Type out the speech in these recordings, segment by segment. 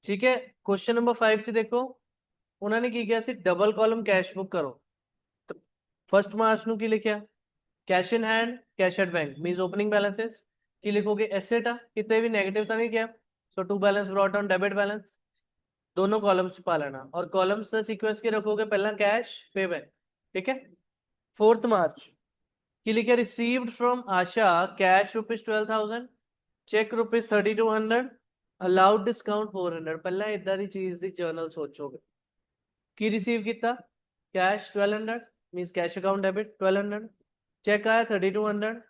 ठीक है। Question number 5 च देखो, उन्होंने की किया सी डबल कॉलम कैश बुक करो। तो फर्स्ट मार्च ਨੂੰ ਕੀ ਲਿਖਿਆ, cash in hand cash at bank means opening balances. ਕੀ ਲਿਖੋਗੇ, एसेट आ, कितने भी नेगेटिव तो नहीं किया। So to balance brought on debit balance, दोनों कॉलम्स पा लेना और कॉलम्स का सीक्वेंस के रखोगे, पहला कैश फिर बैंक। ठीक है। 4 मार्च की लिखे, received from Asha cash ₹12,000, cheque ₹3200, allowed discount 400। पहला इदा दी चीज दी जर्नल सोचोगे की रिसीव किया, cash 1200 means cash account debit 1200, cheque आया 3200।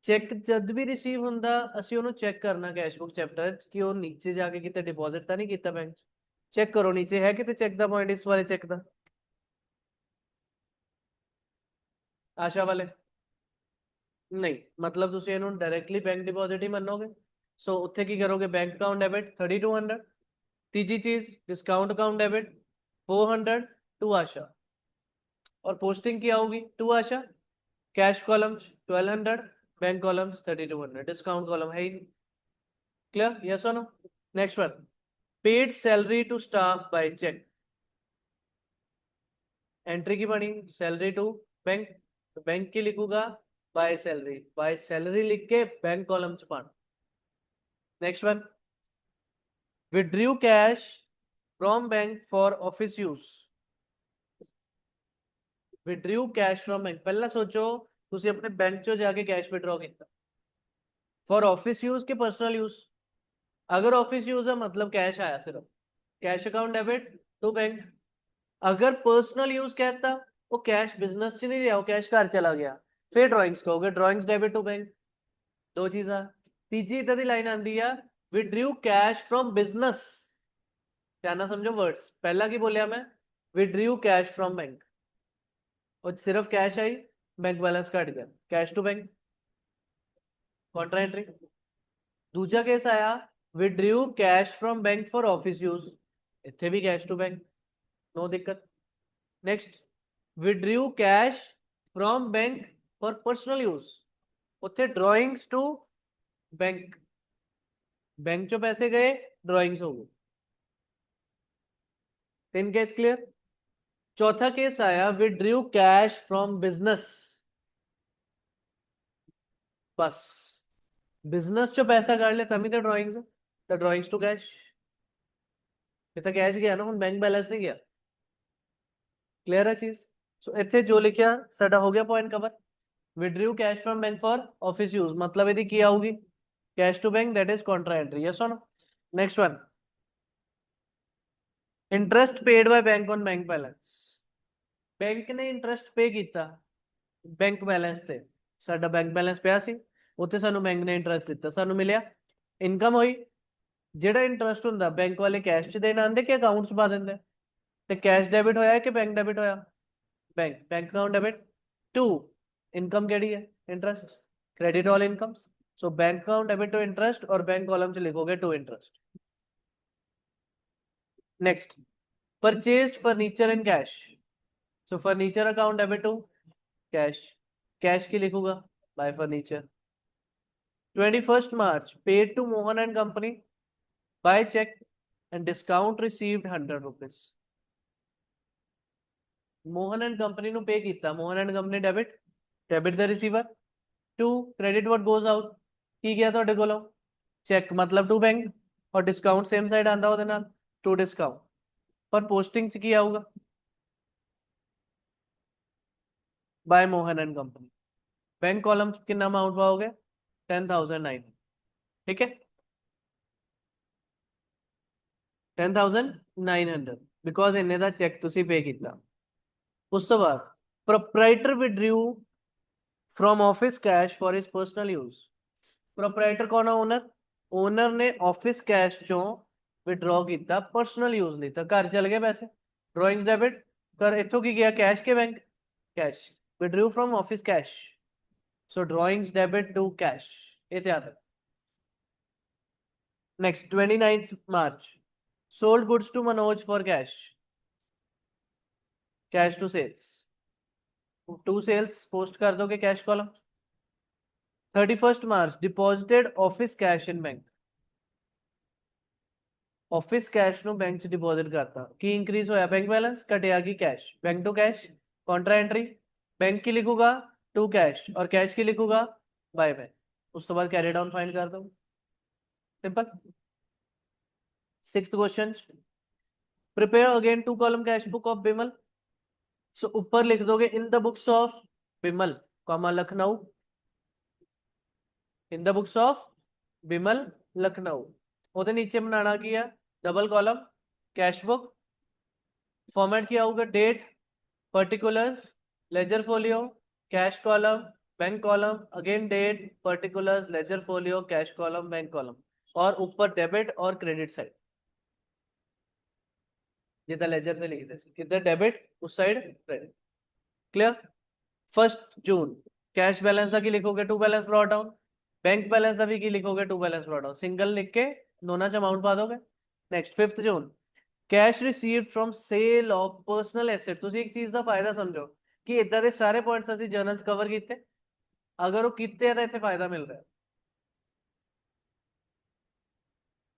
चेक जब भी रिसीव ਹੁੰਦਾ ਅਸੀਂ ਉਹਨੂੰ ਚੈੱਕ ਕਰਨਾ ਕੈਸ਼ ਬੁੱਕ ਚੈਪਟਰ ਕਿ ਉਹ ਨੀਚੇ ਜਾ ਕੇ ਕਿਤੇ ਡਿਪੋਜ਼ਿਟ ਤਾਂ ਨਹੀਂ ਕੀਤਾ ਬੈਂਕ 'ਚ। ਚੈੱਕ ਕਰੋ ਨੀਚੇ ਹੈ ਕਿਤੇ ਚੈੱਕ ਦਾ ਪੁਆਇੰਟ ਇਸ ਵਾਲੇ ਚੈੱਕ ਦਾ, ਆਸ਼ਾ ਵਾਲੇ नहीं, मतलब ਤੁਸੀਂ ਇਹਨੂੰ डायरेक्टली बैंक डिपॉजिट ही ਮੰਨੋਗੇ। सो ਉੱਥੇ ਕੀ ਕਰੋਗੇ, बैंक अकाउंट डेबिट 3200, तीजी चीज discount account debit 400 to Asha, और पोस्टिंग क्या होगी to Asha, cash columns 1200, bank columns 3200, discount column है ही नहीं। क्लियर, यस और no. Next one, paid salary to staff by cheque. Entry की बनी सैलरी टू बैंक, तो बैंक की लिखूंगा बाय सैलरी, बाय सैलरी लिख के बैंक कॉलम च पाना। Next one, withdrew cash from bank for office use. Withdrew cash from bank, पहला सोचो तुसी अपने बैंक चो जाके कैश विड्रॉ किया फॉर ऑफिस यूज के पर्सनल यूज। अगर ऑफिस यूज है मतलब कैश आया सिर्फ, cash account debit to bank. अगर पर्सनल यूज कहता, वो कैश बिजनेस च नहीं लिया, वो कैश घर चला गया, फिर ड्राइंग्स कहोगे ड्राइंग्स डेबिट टू बैंक। दो चीजा। तीजी इधर की लाइन आती है, विड्रू कैश फ्रॉम बिजनेस। ध्यान ना समझो वर्ड्स, पहला की बोलिया मैं, विड्रू कैश फ्रॉम बैंक, और सिर्फ कैश आई, बैंक बैलेंस कट गया, cash to bank, contra entry. दूजा केस आया, withdrew cash from bank for office use, इतने भी कैश टू बैंक, नो दिक्कत। Next, withdrew cash from bank for personal use, उत्थे ड्रॉइंग्स टू बैंक, बैंक चो पैसे गए, ड्रॉइंग्स हो गए। तीन केस क्लियर। चौथा केस आया, विड्रू कैश फ्रॉम बिजनेस, बस बिजनेस चो पैसा काट ले तभी तो ड्रॉइंग्स है, तो ड्रॉइंग्स टू कैश, ये तो कैश गया ना, हम बैंक बैलेंस नहीं गया। क्लियर है चीज। सो इतने जो लिखा साडा हो गया point cover. Withdrew cash from bank for office use मतलब यदि की आऊगी cash to bank, that is contra entry, yes और no. Next one, interest paid by bank on bank balance. Bank ने इंटरेस्ट पे किया बैंक बैलेंस से, साडा bank balance ਪਿਆ ਸੀ, ਉੱਥੇ ਸਾਨੂੰ बैंक ने इंटरेस्ट ਦਿੱਤਾ, ਸਾਨੂੰ ਮਿਲਿਆ, ਇਨਕਮ ਹੋਈ। ਜਿਹੜਾ ਇੰਟਰਸਟ ਹੁੰਦਾ ਬੈਂਕ ਵਾਲੇ ਕੈਸ਼ ਚ ਦੇਣ ਆਉਂਦੇ ਕਿ ਅਕਾਊਂਟ ਚ ਪਾ ਦਿੰਦੇ, ਤੇ ਕੈਸ਼ ਡੈਬਿਟ ਹੋਇਆ ਕਿ ਬੈਂਕ ਡੈਬਿਟ ਹੋਇਆ, bank account debit to income केड़ी है, interest, credit all incomes. So bank account debit to interest, और बैंक कॉलम च लिखोगे to interest. Next, purchased furniture in cash, so furniture account debit to cash, cash की लिखूंगा by furniture. 21 March paid to Mohan and company by cheque and discount received ₹100। Mohan and company नु pay किया, Mohan and company debit, debit the receiver to credit what goes out, की गया ਤੁਹਾਡੇ ਕੋਲੋਂ cheque मतलब to bank, और डिस्काउंट सेम साइड आंदा ਉਹਦੇ ਨਾਲ टू डिस्काउंट, पर पोस्टिंग च की आऊगा by Mohan and company. Bank column कितना अमाउंट पाओगे, 10,900। ठीक है, 10,900 बिकॉज इन्ने ਦਾ चेक ਤੁਸੀਂ पे ਕੀਤਾ। ਉਸ ਤੋਂ ਬਾਅਦ proprietor withdrew from office cash for his personal use. Proprietor कौन है, ओनर, ओनर ने ऑफिस कैश चों विड्रॉ किया पर्सनल यूज नहीं, तो घर चल गए पैसे, ड्रॉइंग्स डेबिट कर, इथों की गया कैश के bank, cash withdrew from office cash, so drawings debit to cash, ये याद है। Next 29 March sold goods to Manoj for cash, cash to sales, to sales post कर दोगे cash column. 31 March deposited office cash in bank, office cash नु bank च deposit करता की increase होया बैंक बैलेंस घटिया की cash bank to cash contra entry bank की लिखूगा टू कैश और कैश की लिखूगा बाय बैंक उस तो बाद कैरी डाउन फाइंड कर दो simple. Sixth question prepare again two column cash book of Bimal so ऊपर लिख दोगे in the books of Bimal comma Lucknow in the books of Bimal Lucknow ਉਹਦੇ नीचे बनाना की है double column cash book format किया होगा date particulars ledger folio cash column bank column again date particulars ledger folio cash column bank column और ऊपर debit और क्रेडिट साइड जितना लेजर से लिख दे इधर डेबिट उस side credit clear. 1 June cash balance का की लिखोगे to balance brought down bank balance का भी की लिखोगे to balance brought down single लिख के दोनों च अमाउंट पा दोगे। Next 5 June cash received from sale of personal asset ਤੁਸੀਂ ਇੱਕ ਚੀਜ਼ ਦਾ ਫਾਇਦਾ ਸਮਝੋ ਕਿ ਇਦਾਂ ਦੇ ਸਾਰੇ ਪੁਆਇੰਟਸ ਅਸੀਂ ਜਰਨਲ ਚ ਕਵਰ ਕੀਤੇ ਅਗਰ ਉਹ ਕੀਤੇ ਆ ਤਾਂ ਇੱਥੇ ਫਾਇਦਾ ਮਿਲ ਰਿਹਾ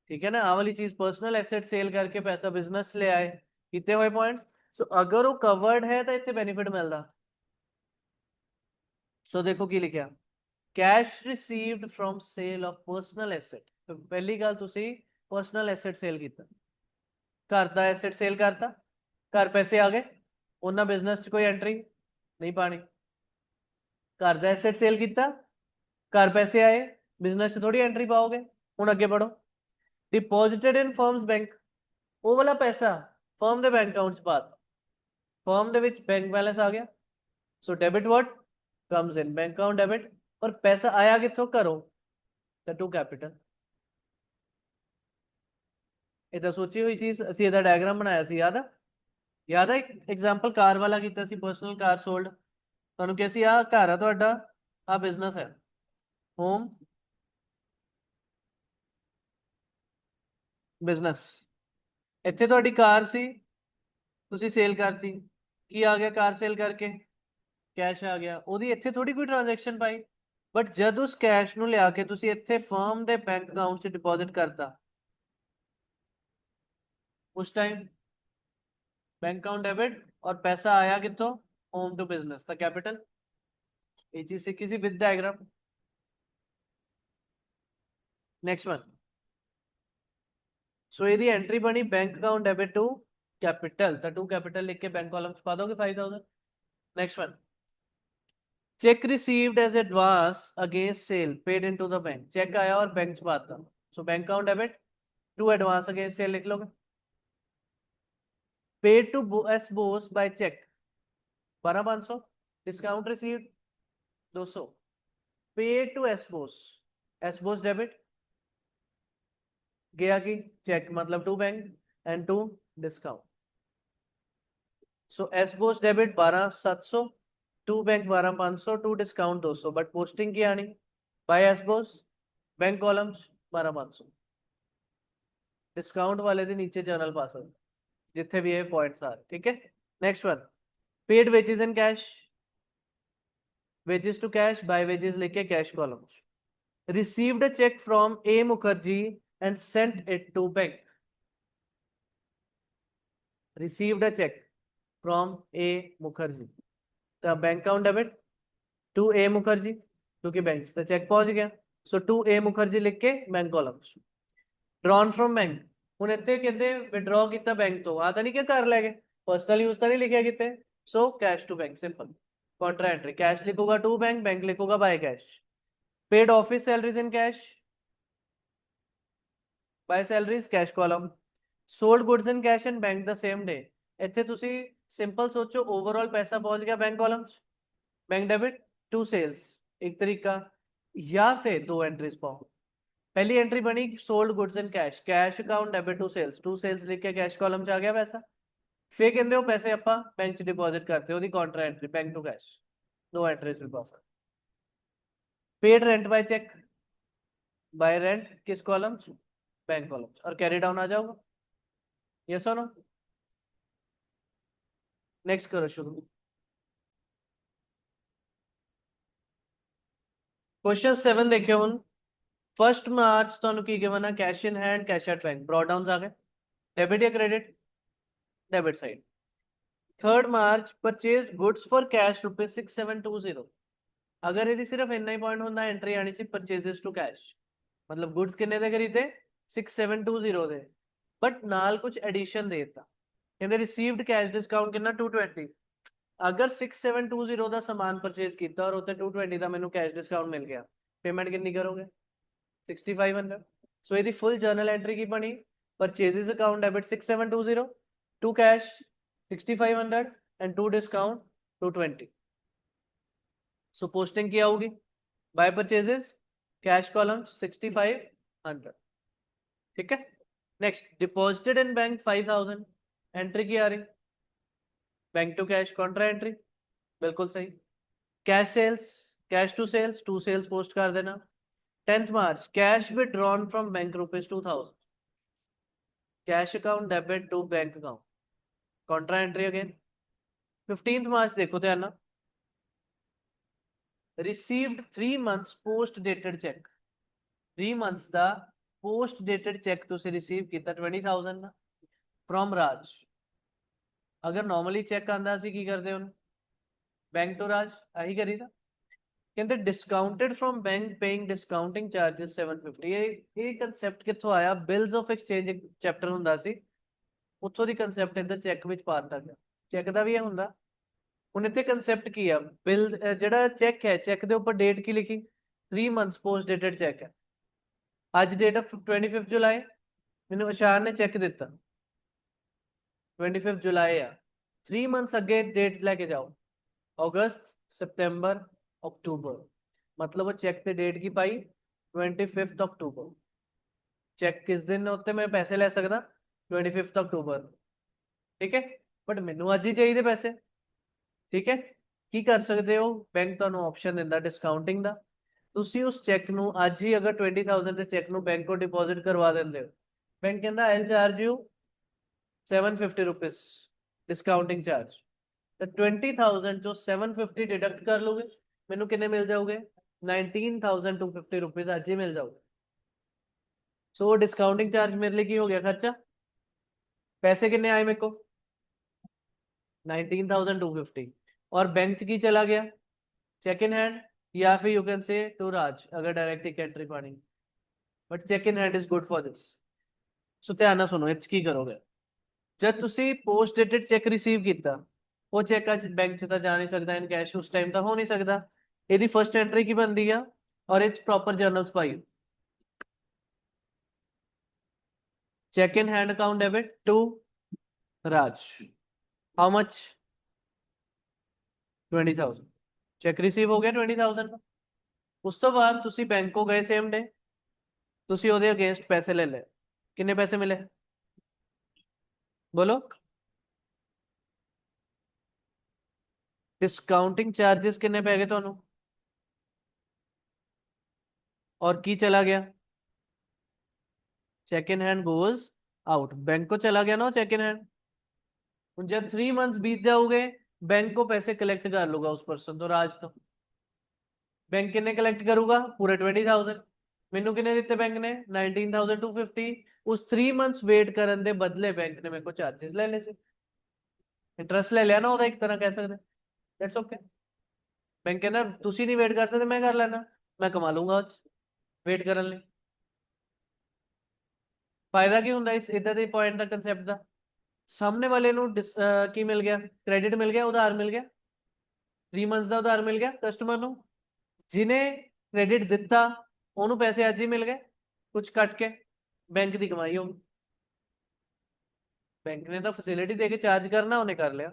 ठीक है ना आ वाली चीज पर्सनल एसेट सेल करके पैसा बिजनेस ले आए कितने हुए पॉइंट्स सो अगर वो कवर्ड है तो इतने बेनिफिट मिलता सो देखो की लिखा cash received from sale of personal asset तो पहली गल तुसी पर्सनल एसेट सेल किया घर का एसेट सेल करता घर पैसे आ गए उन्हें बिजनेस च कोई एंट्री नहीं पानी घर का एसेट सेल किया घर पैसे आए बिजनेस च थोड़ी एंट्री पाओगे हूँ अगे बढ़ो डिपॉजिटेड इन फर्म्स बैंक वो वाला पैसा फर्म के बैंक अकाउंट च पाता फर्म के बैंक बैलेंस आ गया so debit what comes in bank account debit और पैसा आया कितों घरों टू कैपिटल इधर सोची हुई चीज असं इधर डायग्राम बनाया सी याद है एग्जाम्पल कार वाला किया सी पर्सनल कार सोल्ड तुहानू क्या सी आ घर है तुहाडा आ बिजनेस है होम बिजनेस इत्थे तुहाडी कार सी तुसी सेल करती की आ गया कार सेल करके कैश आ गया ओदी इत्थे थोड़ी कोई ट्रांजैक्शन पाई बट जब उस कैश नू लिया के तुसी इत्थे फर्म दे बैंक अकाउंट च डिपॉजिट करता उस टाइम बैंक अकाउंट डेबिट और पैसा आया कितों home to business the capital ये चीज सीखी सी with diagram. Next one so यदि एंट्री बनी bank account debit to capital तो टू कैपिटल लिख के बैंक कॉलम पा दोगे 5000। Next one cheque received as advance against sale paid into the bank cheque आया और बैंक च पाता सो bank account debit to advance against sale लिख लोगे paid to S Bose by cheque 12500 discount received 200 paid to S Bose debit गया कि cheque मतलब to bank and to discount so S Bose debit 12700 to bank 12500 to discount 200 but posting की आनी by S Bose bank columns 12500 discount वाले दे नीचे journal पास जिथे भी ये पॉइंट्स आ रहे ठीक है। Next one paid wages in cash wages to cash by wages लेके cash columns received a check from A Mukherjee and sent it to bank received a check from A Mukherjee the bank account debit to A Mukherjee क्योंकि bank से check पहुंच गया सो to A Mukherjee लिख के bank columns drawn from bank ਹੁਣ ਇੱਥੇ ਕਹਿੰਦੇ withdraw ਕੀਤਾ ਬੈਂਕ ਤੋਂ ਆ ਤਾਂ ਨਹੀਂ ਕਿ ਕਰ ਲੈ ਗਏ ਪਰਸਨਲ ਯੂਜ਼ ਤਾਂ ਨਹੀਂ ਲਿਖਿਆ ਕਿਤੇ so cash to bank simple contra entry cash लिखूंगा टू बैंक बैंक लिखूंगा by cash paid office salaries in cash by salaries cash column sold goods in cash and bank the same day ਇੱਥੇ ਤੁਸੀਂ simple ਸੋਚੋ overall ਪੈਸਾ ਪਹੁੰਚ ਗਿਆ bank column ਚ bank debit to sales एक तरीका या फिर दो एंट्रीज पाओ पहली एंट्री बनी sold goods in cash cash account debit to sales लिख के कैश कॉलम च आ गया पैसा फिर कहते हो पैसे ਆਪਾਂ बैंक च डिपॉजिट करते ਉਹਦੀ counter entry bank to cash दो एंट्रीज भी पा सकते paid rent by cheque by rent किस कॉलम बैंक कॉलम और कैरी डाउन आ जाओगा यस और नो नेक्स्ट करो शुरू क्वेश्चन 7 देखियो हुन 1 मार्च ਤੁਹਾਨੂੰ ਕੀ ਗਿਵਨ ਹੈ cash in hand cash at bank brought down आ गए डेबिट या क्रेडिट? Debit side. 3rd March purchased goods for cash ₹6720। अगर यदि सिर्फ इन्ना ही पॉइंट होता एंट्री आनी सी परचेजेस टू कैश, मतलब गुड्स किन्ने दे खरीदे 6720 दे, बट नाल कुछ एडिशन देता, कहंदे रिसीव्ड कैश डिस्काउंट कितना 220। अगर 6720 ਦਾ ਸਮਾਨ ਪਰਚੇਸ ਕੀਤਾ ਔਰ ਉੱਤੇ 220 ਦਾ ਮੈਨੂੰ ਕੈਸ਼ ਡਿਸਕਾਊਂਟ ਮਿਲ ਗਿਆ, ਪੇਮੈਂਟ ਕਿੰਨੀ ਕਰੋਗੇ 6500। ਸੋ ਇਹਦੀ ਫੁੱਲ ਜਰਨਲ ਐਂਟਰੀ ਕੀ ਬਣੀ, purchases account debit 6720, to cash 6500 and to discount 220। So posting क्या होगी, बाय परचेजेस कैश कॉलम 6500। ठीक है। Next deposited in bank 5000, entry की आ रही bank to cash contra entry, बिल्कुल सही। Cash sales, cash to sales post कर देना। 10th March cash withdrawn from bank ₹2000, cash account debit to bank account, contra entry again. 15th March देखो ध्यान ना, received 3 months post dated check, 3 months ਦਾ post dated check ਤੁਸੀਂ receive ਕੀਤਾ 20000 ਦਾ from ਰਾਜ। ਅਗਰ normally check ਆਂਦਾ ਸੀ ਕੀ ਕਰਦੇ ਹੁਣ, बैंक to ਰਾਜ ਆਹੀ ਕਰੀਦਾ। ਕਹਿੰਦੇ discounted from bank paying discounting charges 750। ਇਹ concept ਕਿੱਥੋਂ ਆਇਆ, bills of exchange ਚੈਪਟਰ ਹੁੰਦਾ ਸੀ, ਉੱਥੋਂ ਦੀ concept ਇੱਧਰ ਚੈੱਕ ਵਿੱਚ ਪਾ ਦਿੱਤਾ ਗਿਆ। ਚੈੱਕ ਦਾ ਵੀ ਇਹ ਹੁੰਦਾ। ਹੁਣ ਇੱਥੇ concept ਕੀ ਆ, ਬਿਲ ਜਿਹੜਾ ਚੈੱਕ ਹੈ, ਚੈੱਕ ਦੇ ਉੱਪਰ ਡੇਟ ਕੀ ਲਿਖੀ 3 months post dated ਚੈੱਕ ਹੈ। ਅੱਜ ਡੇਟ ਆਫ 25 ਜੁਲਾਈ, ਮੈਨੂੰ ਇਸ਼ਾਨ ਨੇ ਚੈੱਕ ਦਿੱਤਾ 25 ਜੁਲਾਈ ਆ, 3 months ਅੱਗੇ ਡੇਟ ਲੈ ਕੇ ਜਾਓ, अगस्त सितंबर अक्टूबर, मतलब वो चेक ते डेट की पाई 25 अक्टूबर। चेक किस दिन होते मैं पैसे ले सकदा 25 अक्टूबर, ठीक है, बट मैनू अज ही चाहिए पैसे। ठीक है, की कर सकते हो, बैंक तुहानू ऑप्शन दिंदा डिस्काउंटिंग दा, तुसी उस चेक नू अज ही अगर 20000 के चेक नू बैंक को डिपॉजिट करवा देंदे हो, बैंक कहंदा I will charge you 750 rupees discounting charge, तो 20000 जो 750 डिडक्ट कर लोगे, मैनू कितने मिल जाओगे 19250 रुपीज आज ही मिल जाओगे। सो डिस्काउंटिंग चार्ज मेरे लिए की हो गया खर्चा, पैसे कितने आए मेरे को 19250, और बैंक की चला गया चेक इन हैंड, या फिर you can say to Raj अगर डायरेक्ट टिक एंट्री पानी, but check in hand is good for this. So ध्यान ना सुनो, इच की करोगे जब तुसी पोस्ट डेटेड चेक रिसीव किया, वो चेक अज बैंक च जा नहीं सकता, इन कैश उस टाइम तक हो नहीं सकता, यदि फर्स्ट एंट्री की बनती है और इच प्रॉपर जर्नल्स पाई, cheque in hand account debit to Raj, how much 20000, cheque receive हो गया 20000 का। उस तो बाद तुसी बैंक को गए सेम डे, तुसी ओदे अगेंस्ट पैसे ले ले, कितने पैसे मिले बोलो, डिस्काउंटिंग चार्जेस कितने पै गए तुहानू, और की चला गया cheque in hand goes out, bank को चला गया ना चेक इन हैंड। जब 3 मंथ्स बीत जाओगे, बैंक को पैसे कलेक्ट कर लूंगा उस पर्सन तो राज तो, बैंक कितने कलेक्ट करूंगा पूरे 20000, मैनू कितने दिते बैंक ने 19250, उस 3 मंथ्स वेट करने के बदले बैंक ने मेरे को चार्जेस ले ले से, इंटरेस्ट ले लिया ना ਉਹਦਾ, एक तरह कह सकते, दैट्स ओके। बैंक कहना तुसी नहीं वेट कर सकते, मैं कर लेना, मैं कमा लूंगा आज वेट करने ਲਈ। फायदा की ਹੁੰਦਾ ਇਸ ਇਦਾਂ ਦੇ ਪੁਆਇੰਟ ਦਾ ਕਨਸੈਪਟ ਦਾ, ਸਾਹਮਣੇ ਵਾਲੇ ਨੂੰ ਕੀ ਮਿਲ ਗਿਆ, ਕ੍ਰੈਡਿਟ ਮਿਲ ਗਿਆ, ਉਧਾਰ ਮਿਲ ਗਿਆ, 3 ਮੰਥਸ ਦਾ ਉਧਾਰ ਮਿਲ ਗਿਆ ਕਸਟਮਰ ਨੂੰ, ਜਿਹਨੇ ਕ੍ਰੈਡਿਟ ਦਿੱਤਾ ਉਹਨੂੰ ਪੈਸੇ ਅੱਜ ਹੀ ਮਿਲ ਗਏ, ਕੁਝ ਕੱਟ ਕੇ बैंक की कमाई होगी, बैंक ने तो फैसिलिटी देके चार्ज करना उन्हें कर लिया।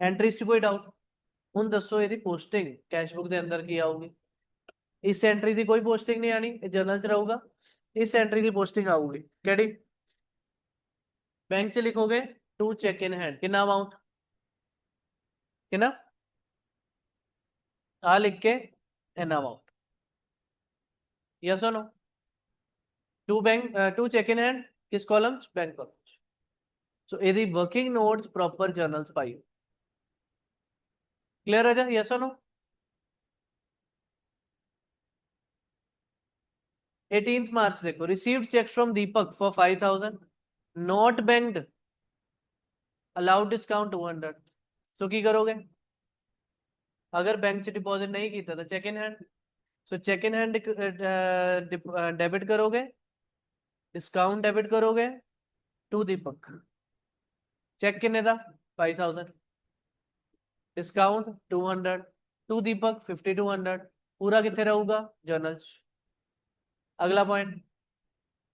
एंट्रीज कोई डाउट, ਹੁਣ ਦੱਸੋ ਇਹਦੀ ਪੋਸਟਿੰਗ ਕੈਸ਼ਬੁੱਕ ਦੇ ਅੰਦਰ ਕੀ ਆਊਗੀ, ਇਸ ਐਂਟਰੀ ਦੀ ਕੋਈ ਪੋਸਟਿੰਗ ਨਹੀਂ ਆਣੀ, ਇਹ ਜਰਨਲ ਚ ਰਹੂਗਾ, ਇਸ ਐਂਟਰੀ ਦੀ ਪੋਸਟਿੰਗ ਆਊਗੀ ਕਿਹੜੀ, बैंक च लिखोगे टू चेक इन हैंड, कितना अमाउंट कितना आ लिख के एन अमाउंट, यस और no, to bank to cheque in hand किस कॉलम बैंक कॉलम। सो यदि वर्किंग नोट्स प्रॉपर जर्नल्स पाइयो, क्लियर है जा, यस और नो। 18th मार्च देखो, received cheque from Deepak for 5000, not banked, allowed discount 200। तो की करोगे? अगर बैंक च डिपॉजिट नहीं किया तो cheque in hand, so cheque in hand debit करोगे, डिस्काउंट डेबिट करोगे टू दीपक। चेक कितने था? 5000, डिस्काउंट 200, टू दीपक 5200, पूरा कितने रहूगा? जर्नल। अगला point,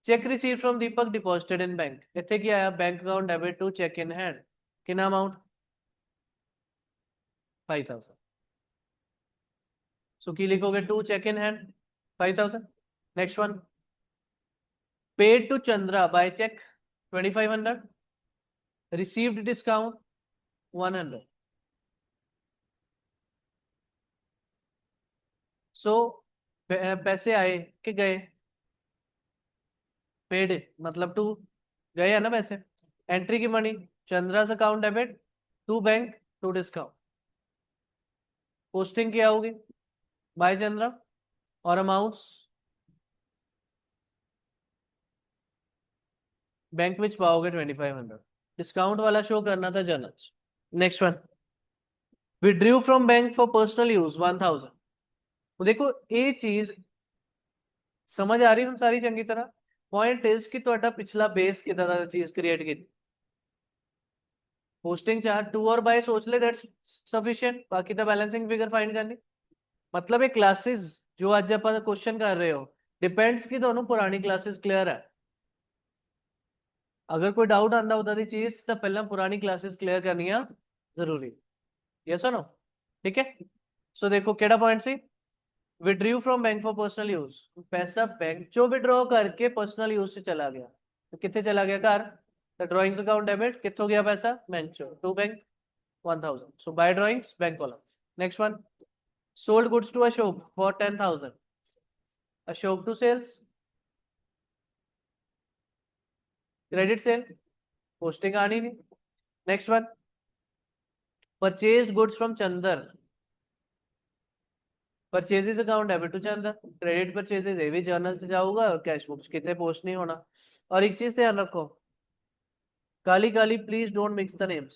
cheque receive from Deepak deposited in bank, इतने क्या आया? Bank account debit to cheque in hand, कितना अमाउंट? 5000। सो की लिखोगे? To cheque in hand 5000। Next one, paid to Chandra by cheque 2500, received discount 100। So पैसे आए कि गए? पेड मतलब टू, गए है ना पैसे। एंट्री की मनी, Chandra's account debit to bank to discount. Posting क्या होगी? बाय चंद्रा, और अमाउंट्स बैंक में पाओगे 2500। डिस्काउंट वाला शो करना था journal. Next one, withdrew from bank for personal use 1000। तो देखो ये चीज समझ आ रही है सारी चंगी तरह। पॉइंट इज कि ਤੁਹਾਡਾ पिछला बेस कितना था चीज क्रिएट की, पोस्टिंग चार्ज टू और बाय सोच ले, दैट्स सफिशिएंट। बाकी तो बैलेंसिंग फिगर फाइंड करनी। मतलब ये क्लासेस जो आज ਆਪਾਂ क्वेश्चन कर रहे हो डिपेंड्स कि ਤੁਹਾਨੂੰ पुरानी क्लासेस क्लियर है। अगर कोई डाउट आंदा उदा दी चीज तो पहला पुरानी क्लासेस क्लियर करनी जरूरी। यस और नो? ठीक है। सो देखो केड़ा पॉइंट सी, withdrew from bank for personal use, पैसा बैंक चो विड्रॉ करके पर्सनल यूज से चला गया, तो कितने चला गया? घर। तो ड्रॉइंग्स अकाउंट डेबिट कितों गया पैसा? बैंक चो to bank 1000, so by drawings bank column. Next one, sold goods to Ashok for 10000, Ashok to sales, credit sale, posting आनी नहीं। Next one, purchased goods from Chander, purchases account debit to Chander, credit purchases ये भी journal से जाऊंगा, कैश बुक्स कितने post नहीं होना। और एक चीज ध्यान रखो, काली काली please don't mix the names.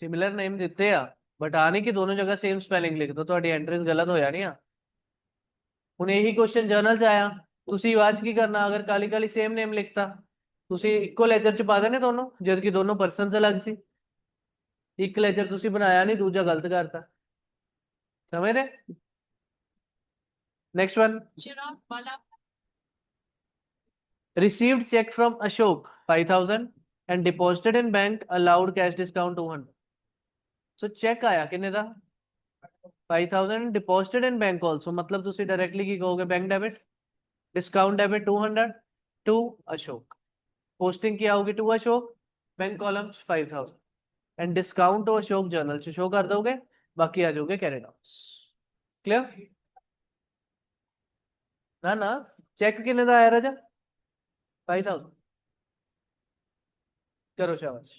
Similar name दिते आ बट आने की दोनों जगह सेम स्पेलिंग लिख दो, ਤੁਹਾਡੀ एंट्रीज गलत हो जानी ਆ। ਹੁਣ ਇਹੀ क्वेश्चन जर्नल ਚ ਆਇਆ, ਤੁਸੀਂ ਆਵਾਜ਼ ਕੀ ਕਰਨਾ? ਅਗਰ ਕਾਲੀ ਕਾਲੀ ਸੇਮ ਨੇਮ ਲਿਖਤਾ, ਤੁਸੀਂ ਇੱਕੋ ਲੈਜਰ ਚ ਪਾ ਦੇਣੇ ਦੋਨੋਂ, ਜਦ ਕਿ ਦੋਨੋਂ ਪਰਸਨਸ ਅਲੱਗ ਸੀ। ਇੱਕ ਲੈਜਰ ਤੁਸੀਂ ਬਣਾਇਆ ਨਹੀਂ, ਦੂਜਾ ਗਲਤ ਕਰਤਾ। ਸਮਝ ਰਹੇ? Next one, received check from Ashok 5000 and deposited in bank, allowed cash discount 200। so check आया कितने था? 5000 deposited in bank also, मतलब ਤੁਸੀਂ डायरेक्टली की कहोगे? Bank debit, discount debit 200 to Ashok, posting क्या होगी? To Ashok, bank columns 5000, and discount to Ashok journal से शो कर दोगे, बाकी आ जाओगे कैरेट आउट्स। क्लियर? ना ना, चेक कितने का आया राजा? 5000। करो शाबाश।